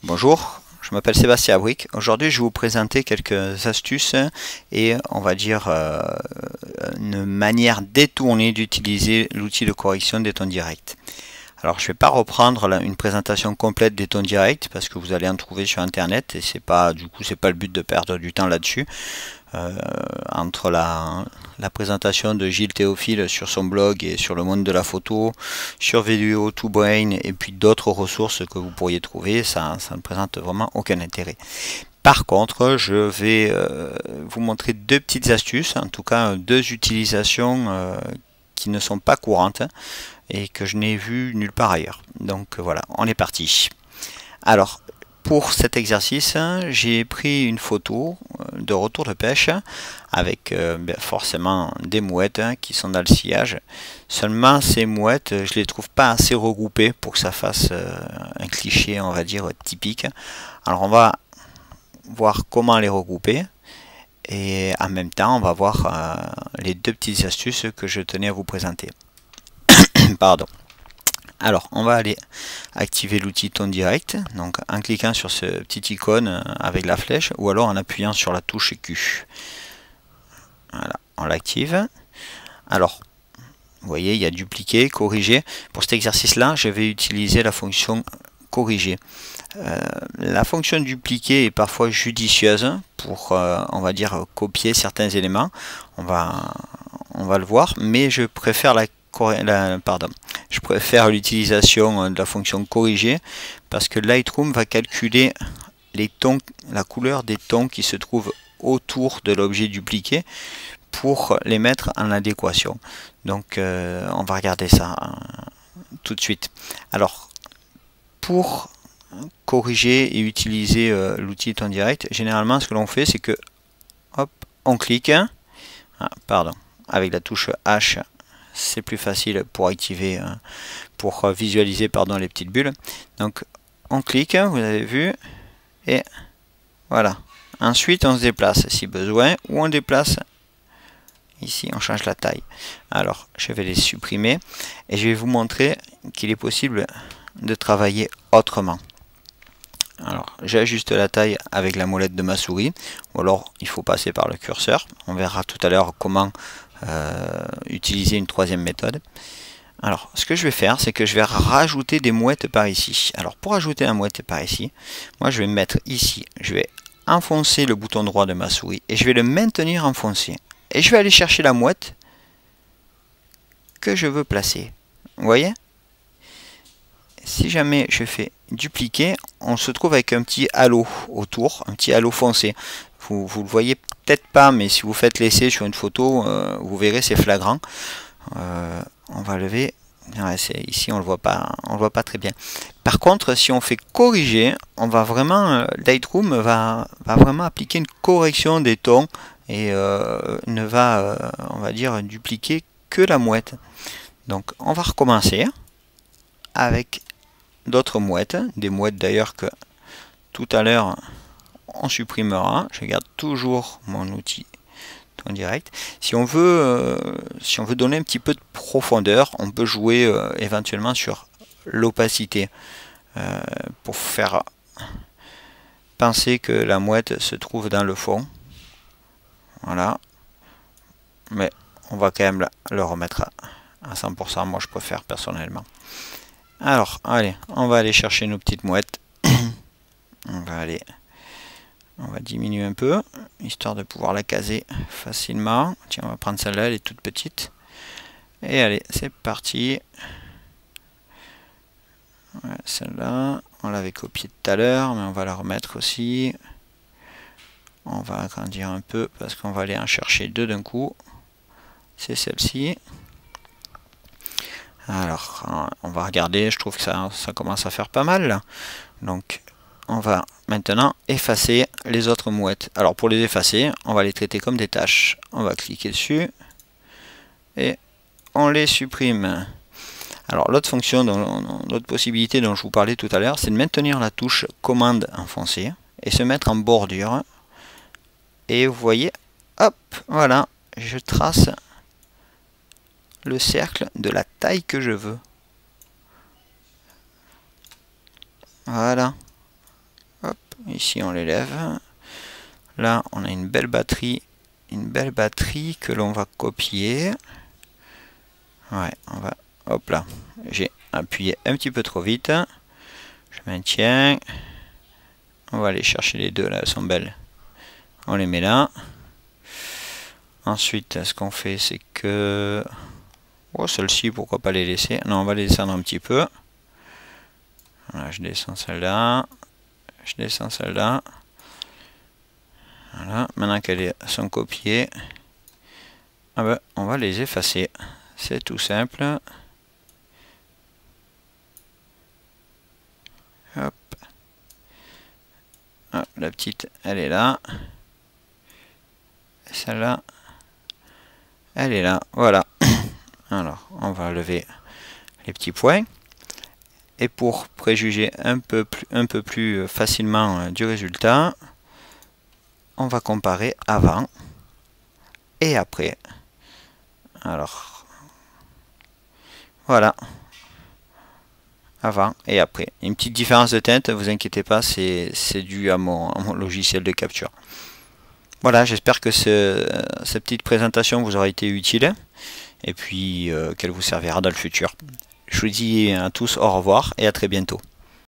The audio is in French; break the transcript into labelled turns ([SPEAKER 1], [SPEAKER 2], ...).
[SPEAKER 1] Bonjour, je m'appelle Sébastien Abric. Aujourd'hui, je vais vous présenter quelques astuces et on va dire une manière détournée d'utiliser l'outil de correction des tons directs. Alors, je ne vais pas reprendre une présentation complète des tons directs parce que vous allez en trouver sur Internet et c'est pas le but de perdre du temps là-dessus. Entre la présentation de Gilles Théophile sur son blog et sur le monde de la photo, sur Video2Brain et puis d'autres ressources que vous pourriez trouver, ça ne présente vraiment aucun intérêt. Par contre, je vais vous montrer deux petites astuces, en tout cas deux utilisations qui ne sont pas courantes et que je n'ai vu nulle part ailleurs. Donc voilà, on est parti. Alors, pour cet exercice, j'ai pris une photo de retour de pêche avec forcément des mouettes qui sont dans le sillage. Seulement ces mouettes, je les trouve pas assez regroupées pour que ça fasse un cliché, on va dire, typique. Alors on va voir comment les regrouper et en même temps on va voir les deux petites astuces que je tenais à vous présenter. Pardon. Alors, on va aller activer l'outil ton direct, donc en cliquant sur ce petit icône avec la flèche, ou alors en appuyant sur la touche Q. Voilà, on l'active. Alors, vous voyez, il y a dupliquer, corriger. Pour cet exercice-là, je vais utiliser la fonction corriger. La fonction dupliquer est parfois judicieuse pour, on va dire, copier certains éléments. On va le voir, mais je préfère je préfère l'utilisation de la fonction corriger parce que Lightroom va calculer les tons, la couleur des tons qui se trouvent autour de l'objet dupliqué pour les mettre en adéquation. Donc on va regarder ça tout de suite. Alors pour corriger et utiliser l'outil ton direct, généralement ce que l'on fait c'est que hop, on clique, avec la touche H. C'est plus facile pour activer, pour visualiser les petites bulles. Donc on clique, vous avez vu, et voilà. Ensuite on se déplace si besoin, ou on déplace ici, on change la taille. Alors je vais les supprimer et je vais vous montrer qu'il est possible de travailler autrement. Alors j'ajuste la taille avec la molette de ma souris, ou alors il faut passer par le curseur. On verra tout à l'heure comment utiliser une troisième méthode. Alors ce que je vais faire, c'est que je vais rajouter des mouettes par ici. Alors pour ajouter la mouette par ici, moi je vais me mettre ici, je vais enfoncer le bouton droit de ma souris et je vais le maintenir enfoncé. Et je vais aller chercher la mouette que je veux placer. Vous voyez? Si jamais je fais dupliquer, on se trouve avec un petit halo autour, un petit halo foncé. Vous le voyez peut-être pas, mais si vous faites l'essai sur une photo, vous verrez, c'est flagrant. On va lever. Ouais, ici on le voit pas très bien. Par contre, si on fait corriger, on va vraiment, Lightroom va vraiment appliquer une correction des tons et ne va, on va dire, dupliquer que la mouette. Donc on va recommencer avec d'autres mouettes, des mouettes d'ailleurs que tout à l'heure on supprimera. Je garde toujours mon outil ton direct. Si on veut donner un petit peu de profondeur, on peut jouer éventuellement sur l'opacité pour faire penser que la mouette se trouve dans le fond. Voilà. Mais on va quand même le remettre à 100%. Moi je préfère personnellement. Alors, allez, on va aller chercher nos petites mouettes. On va diminuer un peu, histoire de pouvoir la caser facilement. Tiens, on va prendre celle-là, elle est toute petite. Et allez, c'est parti. Ouais, celle-là, on l'avait copiée tout à l'heure, mais on va la remettre aussi. On va agrandir un peu, parce qu'on va aller en chercher deux d'un coup. C'est celle-ci. Alors, on va regarder, je trouve que ça commence à faire pas mal là. Donc, on va maintenant effacer les autres mouettes. Alors, pour les effacer, on va les traiter comme des tâches. On va cliquer dessus et on les supprime. Alors, l'autre fonction, l'autre possibilité dont je vous parlais tout à l'heure, c'est de maintenir la touche commande enfoncée et se mettre en bordure. Et vous voyez, hop, voilà, je trace le cercle de la taille que je veux. Voilà. Ici on l'élève. Là on a une belle batterie que l'on va copier. Ouais, on va, hop là, j'ai appuyé un petit peu trop vite. Je maintiens. On va aller chercher les deux là, elles sont belles. On les met là. Ensuite, ce qu'on fait, c'est que... Oh, celle-ci, pourquoi pas les laisser? Non, on va les descendre un petit peu. Voilà, je descends celle-là. Je descends celle-là. Voilà, maintenant qu'elles sont copiées, ah ben, on va les effacer. C'est tout simple. Hop. Hop, la petite, elle est là. Celle-là, elle est là. Voilà. Alors, on va lever les petits points. Et pour préjuger un peu plus facilement du résultat, on va comparer avant et après. Alors, voilà. Avant et après. Une petite différence de teinte, vous inquiétez pas, c'est dû à mon logiciel de capture. Voilà, j'espère que cette petite présentation vous aura été utile et puis qu'elle vous servira dans le futur. Je vous dis à tous au revoir et à très bientôt.